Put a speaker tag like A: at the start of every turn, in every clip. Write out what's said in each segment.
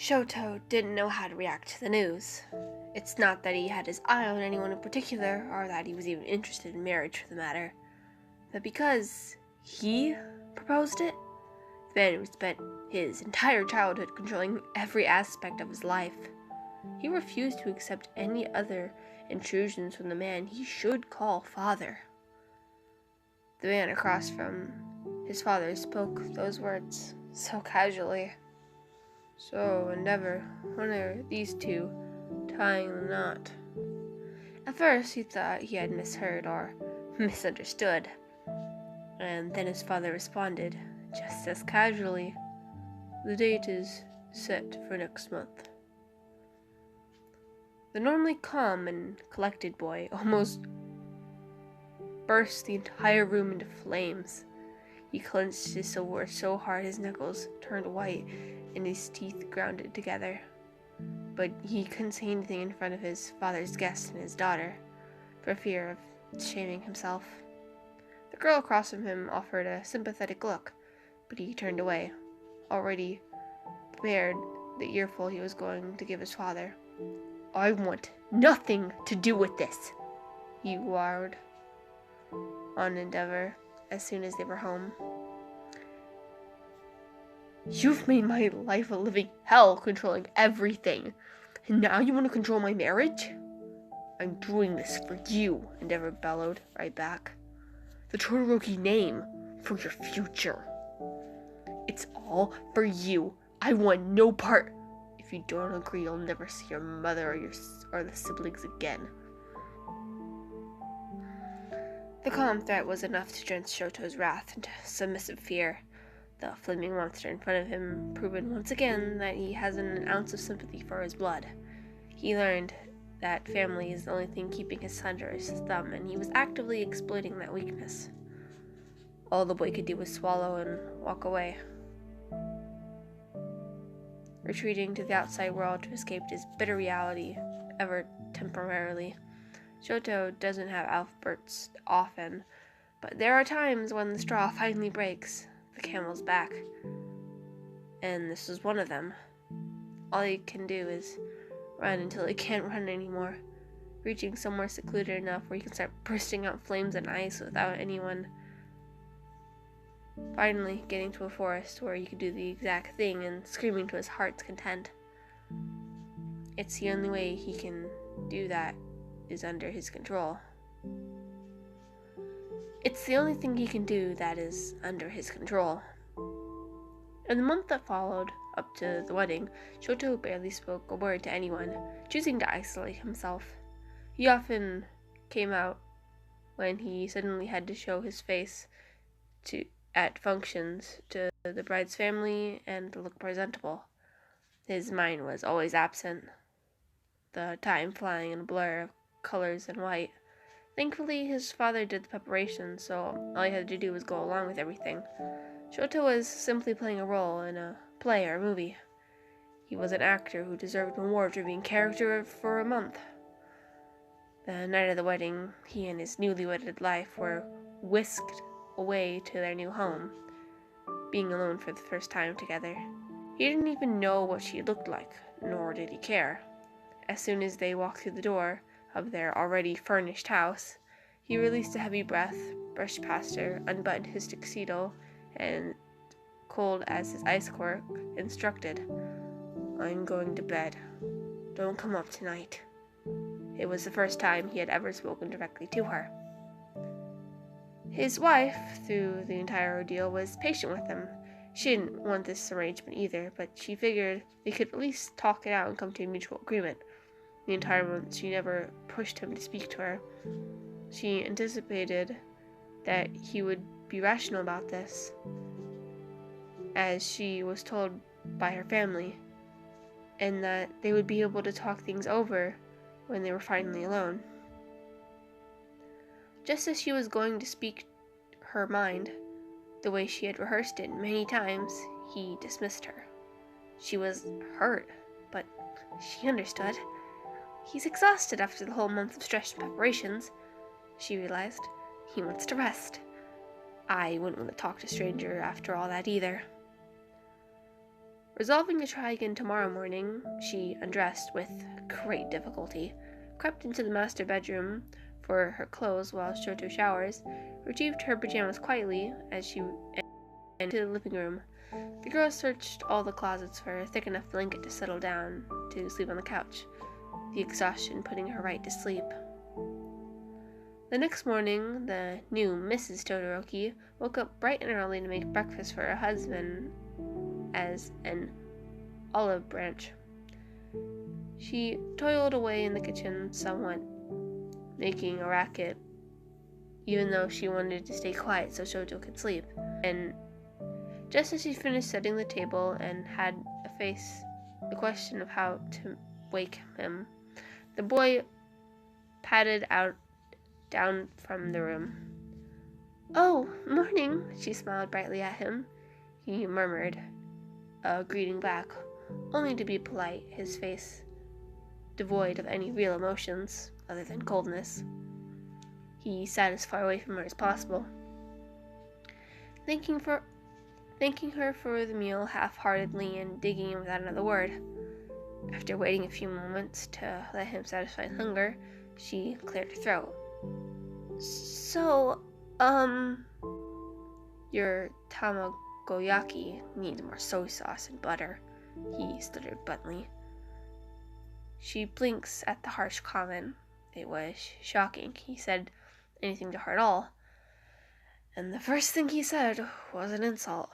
A: Shoto didn't know how to react to the news. It's not that he had his eye on anyone in particular, or that he was even interested in marriage for the matter, but because he proposed it, the man who spent his entire childhood controlling every aspect of his life, he refused to accept any other intrusions from the man he should call father. The man across from his father spoke those words so casually. So, Endeavor, when are these two tying the knot? At first, he thought he had misheard or misunderstood, and then his father responded, just as casually, "The date is set for next month." The normally calm and collected boy almost burst the entire room into flames. He clenched his silverware so hard his knuckles turned white and his teeth grounded together. But he couldn't say anything in front of his father's guest and his daughter, for fear of shaming himself. The girl across from him offered a sympathetic look, but he turned away, already prepared the earful he was going to give his father. "I want nothing to do with this," he glowered on Endeavor as soon as they were home. "You've made my life a living hell controlling everything, and now you want to control my marriage?" "I'm doing this for you," Endeavor bellowed right back. "The Todoroki name, for your future. It's all for you. I want no part. If you don't agree, you'll never see your mother or the siblings again." The calm threat was enough to drench Shoto's wrath into submissive fear. The flaming monster in front of him proven once again that he hasn't an ounce of sympathy for his blood. He learned that family is the only thing keeping his son under his thumb, and he was actively exploiting that weakness. All the boy could do was swallow and walk away, retreating to the outside world to escape his bitter reality, ever temporarily. Shoto doesn't have outbursts often, but there are times when the straw finally breaks the camel's back, and this is one of them. All he can do is run until he can't run anymore, reaching somewhere secluded enough where he can start bursting out flames and ice without anyone. Finally getting to a forest where he could do the exact thing and screaming to his heart's content. It's the only way he can do that is under his control. It's the only thing he can do that is under his control. In the month that followed up to the wedding, Shoto barely spoke a word to anyone, choosing to isolate himself. He often came out when he suddenly had to show his face at functions to the bride's family and to look presentable. His mind was always absent, the time flying in a blur of colors and white. Thankfully, his father did the preparation, so all he had to do was go along with everything. Shoto was simply playing a role in a play or a movie. He was an actor who deserved an award for being character for a month. The night of the wedding, he and his newly wedded life were whisked away to their new home, being alone for the first time together. He didn't even know what she looked like, nor did he care. As soon as they walked through the door of their already furnished house, he released a heavy breath, brushed past her, unbuttoned his tuxedo, and, cold as his ice quirk, instructed, "I'm going to bed. Don't come up tonight." It was the first time he had ever spoken directly to her. His wife, through the entire ordeal, was patient with him. She didn't want this arrangement either, but she figured they could at least talk it out and come to a mutual agreement. The entire month, she never pushed him to speak to her. She anticipated that he would be rational about this, as she was told by her family, and that they would be able to talk things over when they were finally alone. Just as she was going to speak her mind, the way she had rehearsed it many times, he dismissed her. She was hurt, but she understood. He's exhausted after the whole month of stress and preparations, she realized. He wants to rest. I wouldn't want to talk to a stranger after all that either. Resolving to try again tomorrow morning, she undressed with great difficulty, crept into the master bedroom for her clothes while Shoto showers, retrieved her pajamas quietly as she went into the living room. The girl searched all the closets for a thick enough blanket to settle down to sleep on the couch, the exhaustion putting her right to sleep. The next morning, the new Mrs. Todoroki woke up bright and early to make breakfast for her husband as an olive branch. She toiled away in the kitchen somewhat, making a racket, even though she wanted to stay quiet so Shoto could sleep. And just as she finished setting the table and had to face the question of how to wake him, the boy padded down from the room. "Oh, morning," she smiled brightly at him. He murmured a greeting back, only to be polite, his face devoid of any real emotions other than coldness. He sat as far away from her as possible, thanking her for the meal half-heartedly and digging in without another word. After waiting a few moments to let him satisfy his hunger, she cleared her throat. "So, your tamagoyaki needs more soy sauce and butter," he stuttered bluntly. She blinks at the harsh comment. It was shocking he said anything to her at all. And the first thing he said was an insult.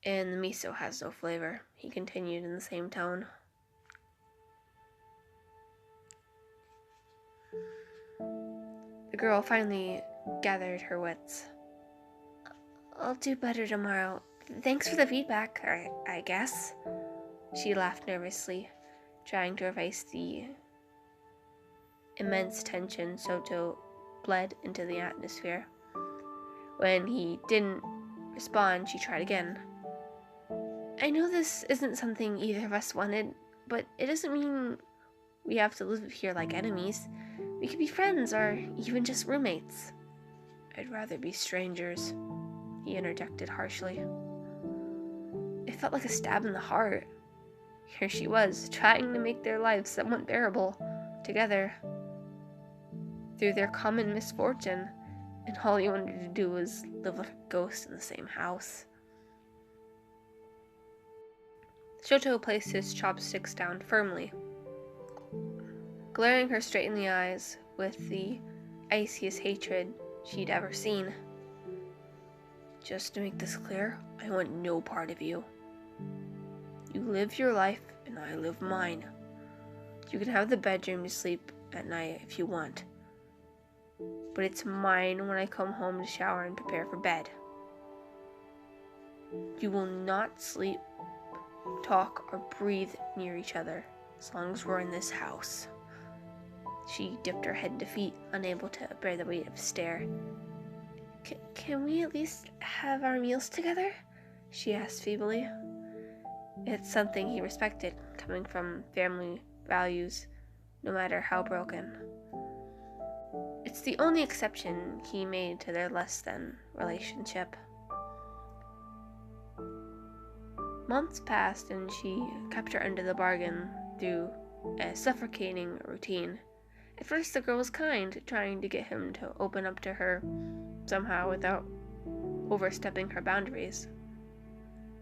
A: "And the miso has no flavor," he continued in the same tone. The girl finally gathered her wits. "I'll do better tomorrow. Thanks for the feedback, I guess." She laughed nervously, trying to erase the immense tension Shoto bled into the atmosphere. When he didn't respond, she tried again. "I know this isn't something either of us wanted, but it doesn't mean we have to live here like enemies. We could be friends, or even just roommates." "I'd rather be strangers," he interjected harshly. It felt like a stab in the heart. Here she was, trying to make their lives somewhat bearable together through their common misfortune, and all he wanted to do was live like a ghost in the same house. Shoto placed his chopsticks down firmly, glaring her straight in the eyes with the iciest hatred she'd ever seen. "Just to make this clear, I want no part of you. You live your life, and I live mine. You can have the bedroom to sleep at night if you want, but it's mine when I come home to shower and prepare for bed. You will not sleep, talk, or breathe near each other as long as we're in this house." She dipped her head to feet, unable to bear the weight of stare. Can we at least have our meals together?" she asked feebly. It's something he respected, coming from family values, no matter how broken. It's the only exception he made to their less-than relationship. Months passed, and she kept her end of the bargain through a suffocating routine. At first, the girl was kind, trying to get him to open up to her somehow without overstepping her boundaries.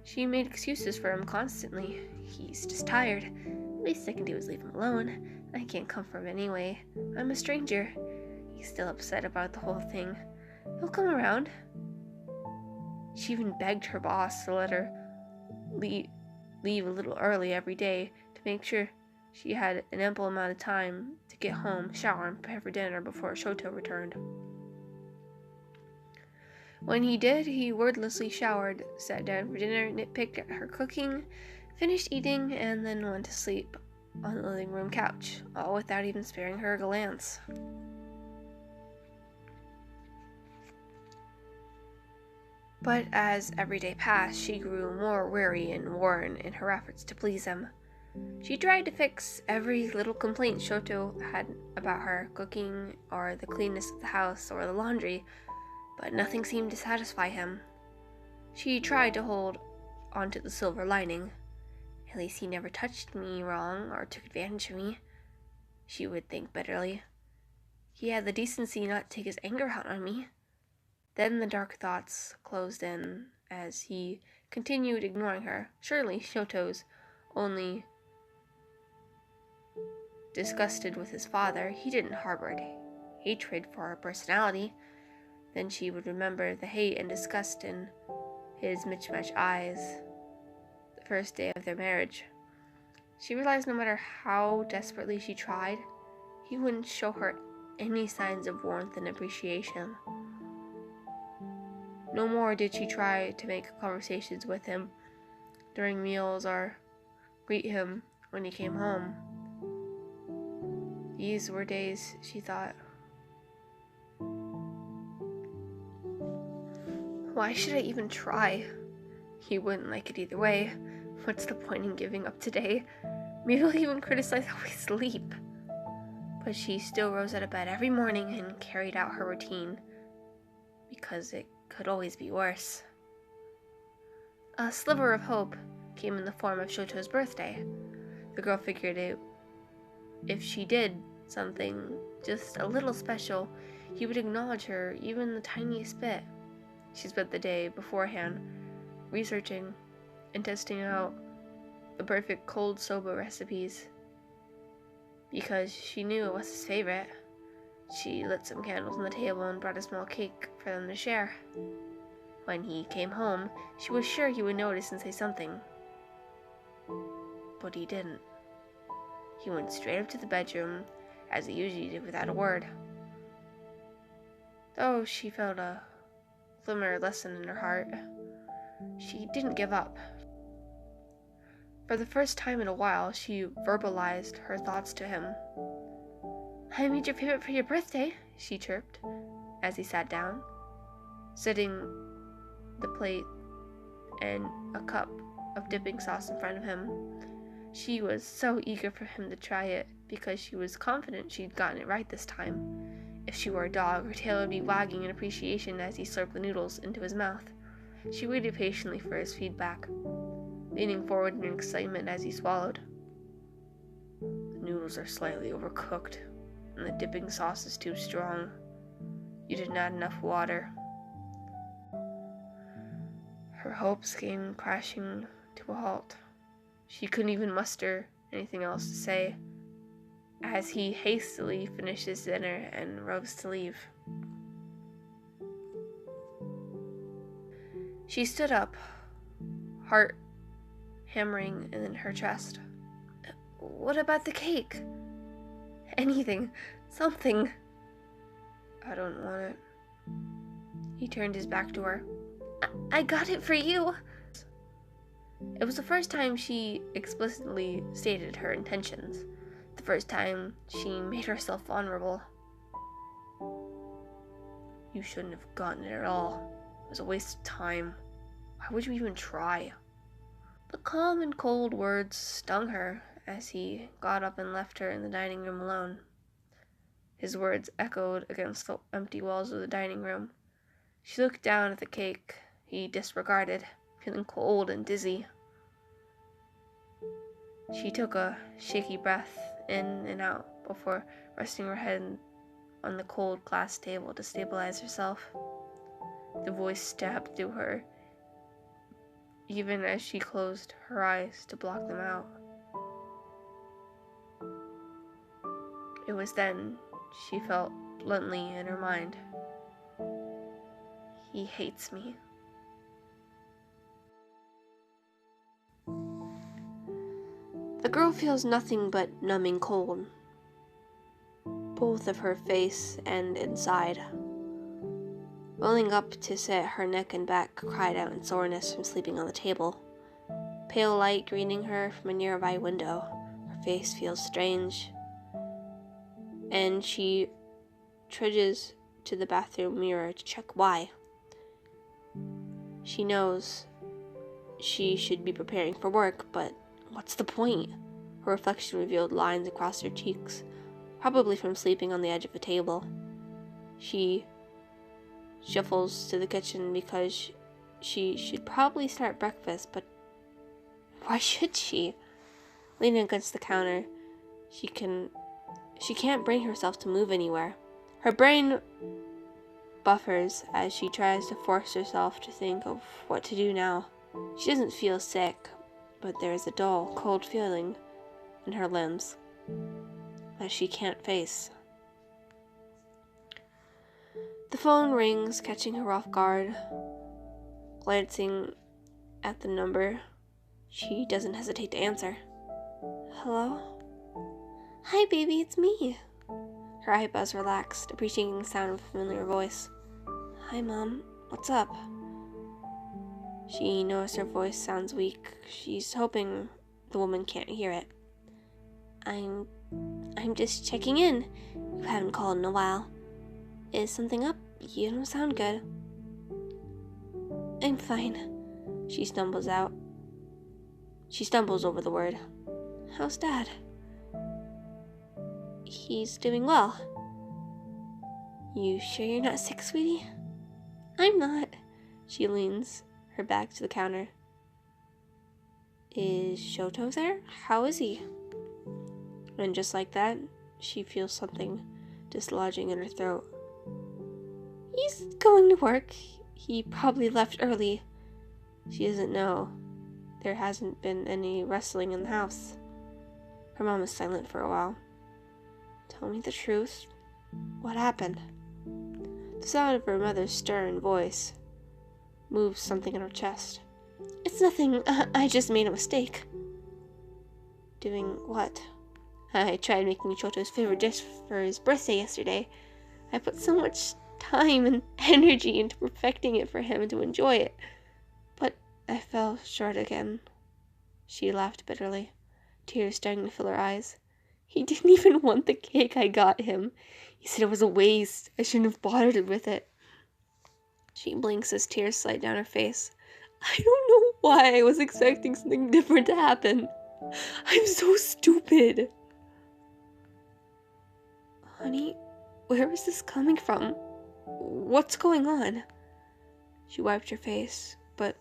A: She made excuses for him constantly. "He's just tired. The least I can do is leave him alone. I can't come for him anyway. I'm a stranger. He's still upset about the whole thing. He'll come around." She even begged her boss to let her leave a little early every day to make sure she had an ample amount of time to get home, shower, and prepare for dinner before Shoto returned. When he did, he wordlessly showered, sat down for dinner, nitpicked at her cooking, finished eating, and then went to sleep on the living room couch, all without even sparing her a glance. But as every day passed, she grew more weary and worn in her efforts to please him. She tried to fix every little complaint Shoto had about her cooking, or the cleanness of the house, or the laundry, but nothing seemed to satisfy him. She tried to hold onto the silver lining. At least he never touched me wrong or took advantage of me, she would think bitterly. He had the decency not to take his anger out on me. Then the dark thoughts closed in as he continued ignoring her. Surely Shoto's only disgusted with his father. He didn't harbor hatred for her personality. Then she would remember the hate and disgust in his mismatched eyes the first day of their marriage. She realized no matter how desperately she tried, he wouldn't show her any signs of warmth and appreciation. No more did she try to make conversations with him during meals or greet him when he came home. These were days, she thought. Why should I even try? He wouldn't like it either way. What's the point in giving up today? Maybe he'll even criticize how we sleep. But she still rose out of bed every morning and carried out her routine, because it could always be worse. A sliver of hope came in the form of Shoto's birthday. The girl figured if she did something just a little special, he would acknowledge her even the tiniest bit. She spent the day beforehand researching and testing out the perfect cold soba recipes because she knew it was his favorite. She lit some candles on the table and brought a small cake for them to share. When he came home, she was sure he would notice and say something. But he didn't. He went straight up to the bedroom, as he usually did, without a word. Though she felt a glimmer lessen in her heart, she didn't give up. For the first time in a while, she verbalized her thoughts to him. "I made your favorite for your birthday," she chirped, as he sat down, setting the plate and a cup of dipping sauce in front of him. She was so eager for him to try it because she was confident she'd gotten it right this time. If she were a dog, her tail would be wagging in appreciation as he slurped the noodles into his mouth. She waited patiently for his feedback, leaning forward in excitement as he swallowed. "The noodles are slightly overcooked, and the dipping sauce is too strong. You didn't add enough water." Her hopes came crashing to a halt. She couldn't even muster anything else to say as he hastily finished his dinner and rose to leave. She stood up, heart hammering in her chest. "What about the cake? Anything, something." "I don't want it." He turned his back to her. I got it for you." It was the first time she explicitly stated her intentions, the first time she made herself vulnerable. "You shouldn't have gotten it at all. It was a waste of time. Why would you even try?" The calm and cold words stung her as he got up and left her in the dining room alone. His words echoed against the empty walls of the dining room. She looked down at the cake he disregarded, feeling cold and dizzy. She took a shaky breath in and out before resting her head on the cold glass table to stabilize herself. The voice stabbed through her, even as she closed her eyes to block them out. It was then she felt bluntly in her mind, "He hates me." The girl feels nothing but numbing cold, both of her face and inside. Rolling up to sit, her neck and back cried out in soreness from sleeping on the table. Pale light greeting her from a nearby window. Her face feels strange, and she trudges to the bathroom mirror to check why. She knows she should be preparing for work, but what's the point? Her reflection revealed lines across her cheeks, probably from sleeping on the edge of a table. She shuffles to the kitchen because she should probably start breakfast, but Why should she? Leaning against the counter, she can't bring herself to move anywhere. Her brain buffers as she tries to force herself to think of what to do now. She doesn't feel sick, but there is a dull, cold feeling in her limbs that she can't face. The phone rings, catching her off guard. Glancing at the number, she doesn't hesitate to answer. Hello? Hi, baby, it's me. Her eyebrows relaxed, appreciating the sound of a familiar voice. Hi, Mom. What's up? She knows her voice sounds weak. She's hoping the woman can't hear it. I'm just checking in. You haven't called in a while. Is something up? You don't sound good. I'm fine. She stumbles over the word. How's Dad? He's doing well. You sure you're not sick, sweetie? I'm not. She leans her back to the counter. Is Shoto there? How is he? And just like that, she feels something dislodging in her throat. He's going to work. He probably left early. She doesn't know. There hasn't been any wrestling in the house. Her mom is silent for a while. Tell me the truth. What happened? The sound of her mother's stern voice moves something in her chest. It's nothing. I just made a mistake. Doing what? I tried making Shoto's favorite dish for his birthday yesterday. I put so much time and energy into perfecting it for him to enjoy it. But I fell short again. She laughed bitterly, tears starting to fill her eyes. He didn't even want the cake I got him. He said it was a waste. I shouldn't have bothered with it. She blinks as tears slide down her face. I don't know why I was expecting something different to happen. I'm so stupid. Honey, where is this coming from? What's going on? She wiped her face, but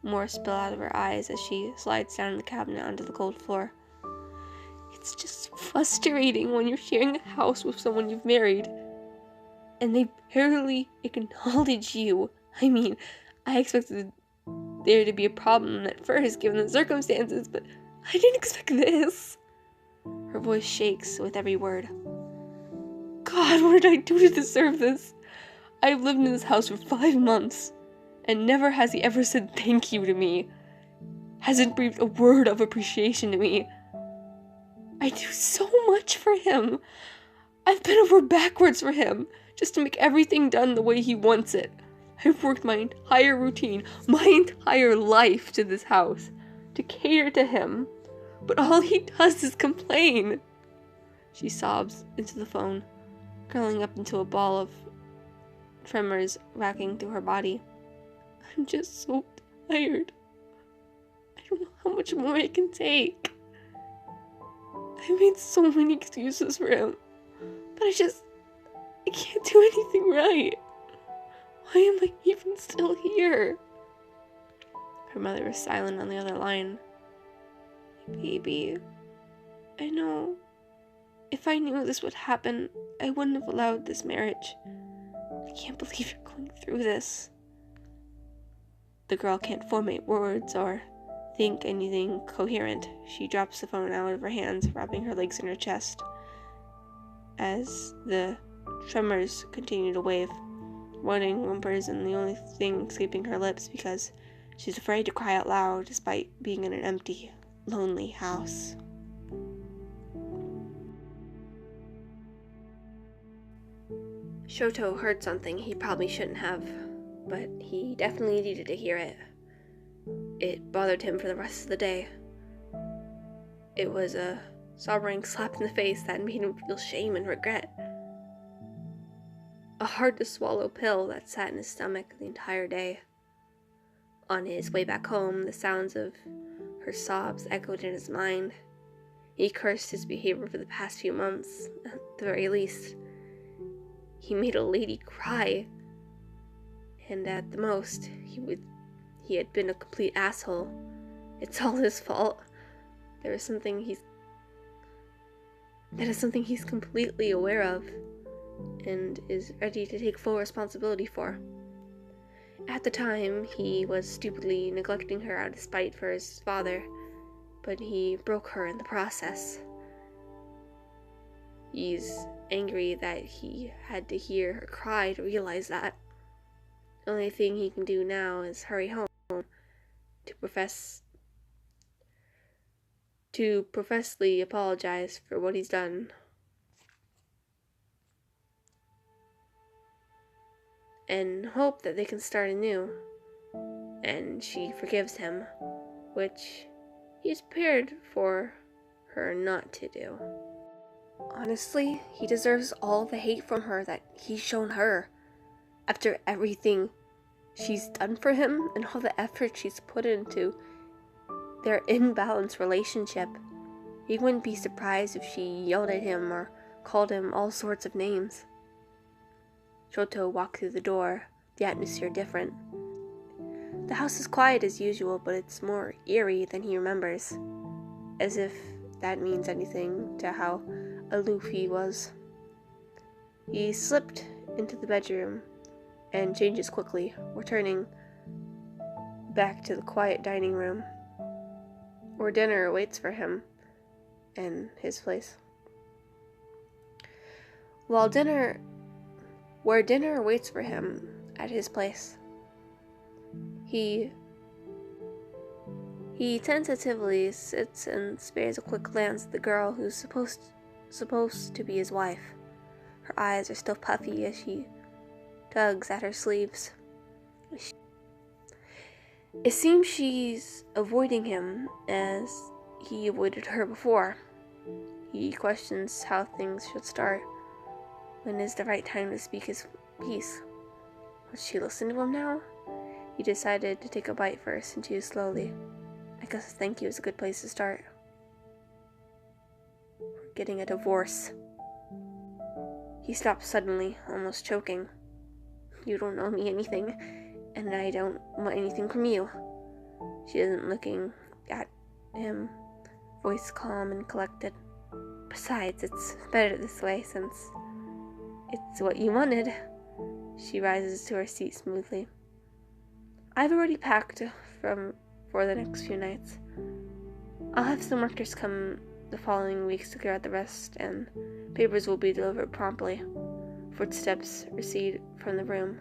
A: more spill out of her eyes as she slides down the cabinet onto the cold floor. It's just frustrating when you're sharing a house with someone you've married, and they barely acknowledge you. I mean, I expected there to be a problem at first, given the circumstances, but I didn't expect this. Her voice shakes with every word. God, what did I do to deserve this? I've lived in this house for 5 months, and never has he ever said thank you to me. Hasn't breathed a word of appreciation to me. I do so much for him. I've been over backwards for him, just to make everything done the way he wants it. I've worked my entire routine, my entire life to this house, to cater to him. But all he does is complain. She sobs into the phone, curling up into a ball of tremors racking through her body. I'm just so tired. I don't know how much more I can take. I made so many excuses for him, but I can't do anything right. Why am I even still here? Her mother was silent on the other line. Baby, I know. If I knew this would happen, I wouldn't have allowed this marriage. I can't believe you're going through this. The girl can't formulate words or think anything coherent. She drops the phone out of her hands, wrapping her legs in her chest. As the tremors continue to wave, whining whimpers and the only thing escaping her lips because she's afraid to cry out loud despite being in an empty, lonely house. Shoto heard something he probably shouldn't have, but he definitely needed to hear it. It bothered him for the rest of the day. It was a sobering slap in the face that made him feel shame and regret. A hard-to-swallow pill that sat in his stomach the entire day. On his way back home, the sounds of her sobs echoed in his mind. He cursed his behavior for the past few months, at the very least. He made a lady cry, and at the most, he had been a complete asshole, it's all his fault. That is something he's completely aware of and is ready to take full responsibility for. At the time, he was stupidly neglecting her out of spite for his father, but he broke her in the process. He's angry that he had to hear her cry to realize that. The only thing he can do now is hurry home to professedly apologize for what he's done. And hope that they can start anew. And she forgives him, which he's prepared for her not to do. Honestly, he deserves all the hate from her that he's shown her. After everything she's done for him and all the effort she's put into their imbalanced relationship, he wouldn't be surprised if she yelled at him or called him all sorts of names. Shoto walked through the door, the atmosphere different. The house is quiet as usual, but it's more eerie than he remembers, as if that means anything to how aloof he was. He slipped into the bedroom and changes quickly, returning back to the quiet dining room, where dinner awaits for him and his place. Where dinner awaits for him at his place, he tentatively sits and spares a quick glance at the girl who's supposed to be his wife. Her eyes are still puffy as she tugs at her sleeves. It seems she's avoiding him as he avoided her before. He questions how things should start. When is the right time to speak his piece? Will she listen to him now? He decided to take a bite first and chew slowly. I guess a thank you is a good place to start. We're getting a divorce. He stopped suddenly, almost choking. You don't owe me anything, and I don't want anything from you. She isn't looking at him, voice calm and collected. Besides, it's better this way since it's what you wanted. She rises to her seat smoothly. I've already packed for the next few nights. I'll have some workers come the following weeks to clear out the rest, and papers will be delivered promptly. Footsteps recede from the room.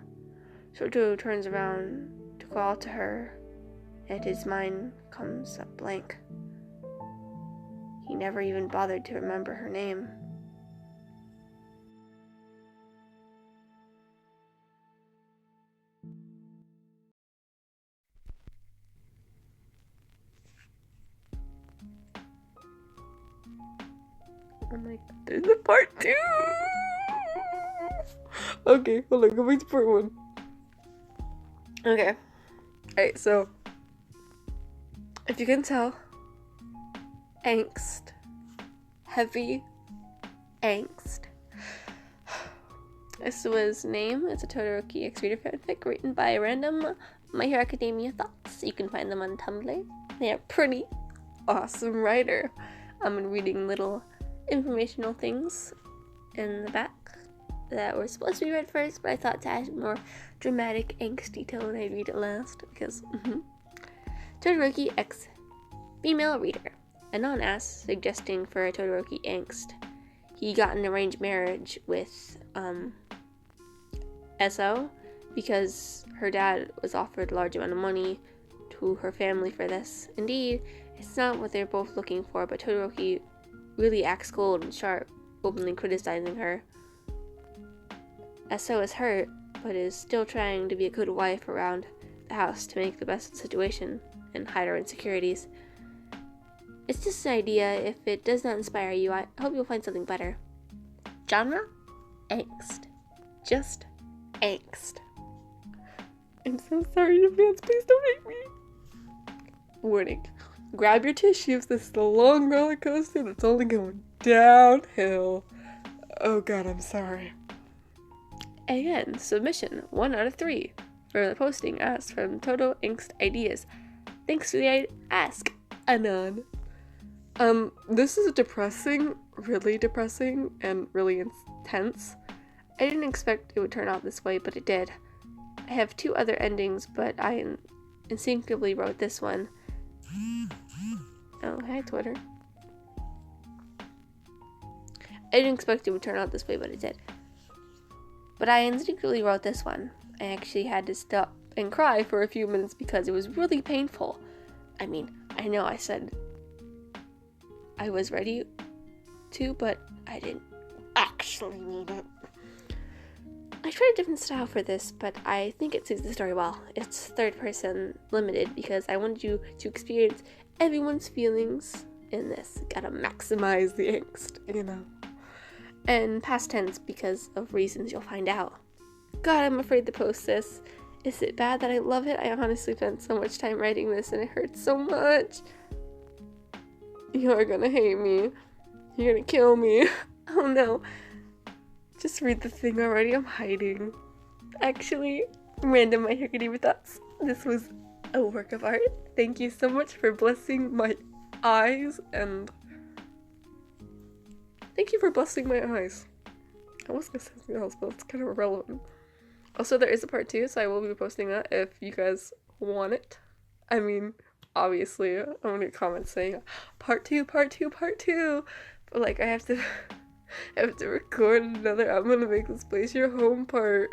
A: Shoto turns around to call to her, and his mind comes up blank. He never even bothered to remember her name. I'm like, there's a part 2! Okay, hold on, go back to part 1. Okay. Alright, so if you can tell, angst. Heavy angst. This was Name. It's a Todoroki X-Reader fanfic written by Random-mha-thoughts. You can find them on Tumblr. They are pretty awesome writer. I'm reading little informational things in the back that were supposed to be read first, but I thought to add more dramatic, angsty tone, I'd read it last, because, Todoroki X female reader. Anon asks, suggesting for a Todoroki angst. He got an arranged marriage with, SO, because her dad was offered a large amount of money to her family for this. Indeed, it's not what they're both looking for, but Todoroki really acts cold and sharp, openly criticizing her. SO is hurt, but is still trying to be a good wife around the house to make the best of the situation and hide her insecurities. It's just an idea. If it does not inspire you, I hope you'll find something better. Genre? Angst. Just angst. I'm so sorry in advance, please don't hate me. Warning. Grab your tissues, this is the long roller coaster that's only going downhill. Oh god, I'm sorry. Again, submission 1 out of 3 for the posting asked from Todo Angst Ideas. Thanks for the ask, Anon.
B: This is depressing, really depressing, and really intense. I didn't expect it would turn out this way, but it did. I have 2 other endings, but I instinctively wrote this one. Oh, hi, Twitter. I didn't expect it would turn out this way, but it did. But I instinctively wrote this one. I actually had to stop and cry for a few minutes because it was really painful. I mean, I know I said I was ready to, but I didn't actually mean it. I tried a different style for this, but I think it suits the story well. It's 3rd person limited because I wanted you to experience everyone's feelings in this. Gotta maximize the angst, you know. And past tense because of reasons you'll find out. God, I'm afraid to post this. Is it bad that I love it? I honestly spent so much time writing this and it hurts so much. You're gonna hate me. You're gonna kill me. Oh no. Just read the thing already, I'm hiding. Actually, Random-mha-thoughts. This was a work of art. Thank you so much for blessing my eyes, and thank you for blessing my eyes. I was gonna say something else, but it's kind of irrelevant. Also, there is a part 2, so I will be posting that if you guys want it. I mean, obviously, I'm gonna get comments saying, part 2, part 2, part 2. But like, I have to record another I'm gonna make this place your home part.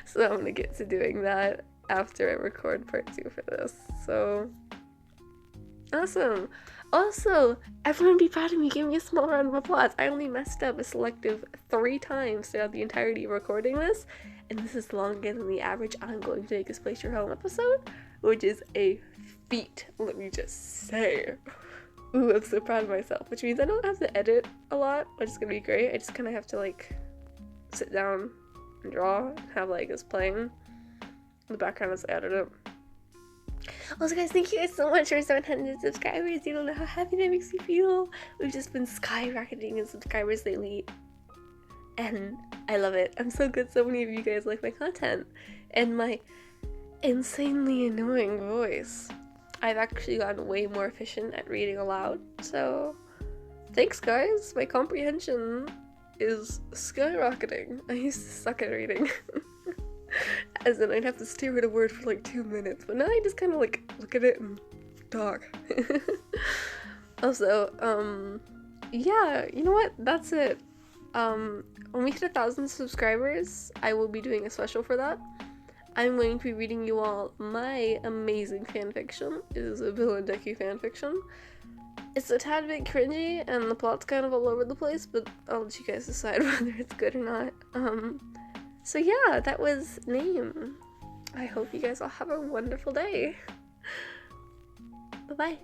B: So I'm gonna get to doing that after I record part 2 for this. So awesome. Also, everyone be proud of me. Give me a small round of applause. I only messed up a selective 3 times throughout the entirety of recording this, and this is longer than the average I'm going to make this place your home episode, which is a feat, let me just say. Ooh, I'm so proud of myself, which means I don't have to edit a lot, which is gonna be great. I just kind of have to like sit down and draw and have like this playing in the background as I edit it. Also guys, thank you guys so much for 700 subscribers. You don't know how happy that makes me feel. We've just been skyrocketing in subscribers lately, and I love it. I'm so good so many of you guys like my content and my insanely annoying voice. I've actually gotten way more efficient at reading aloud, so thanks guys. My comprehension is skyrocketing. I used to suck at reading. As in, I'd have to stare at a word for like 2 minutes, but now I just kind of like look at it and talk. Also, yeah, you know what? That's it. When we hit 1,000 subscribers, I will be doing a special for that. I'm going to be reading you all my amazing fanfiction. It is a Bill and Decky fanfiction. It's a tad bit cringy, and the plot's kind of all over the place, but I'll let you guys decide whether it's good or not. So yeah, that was Name. I hope you guys all have a wonderful day. Bye-bye.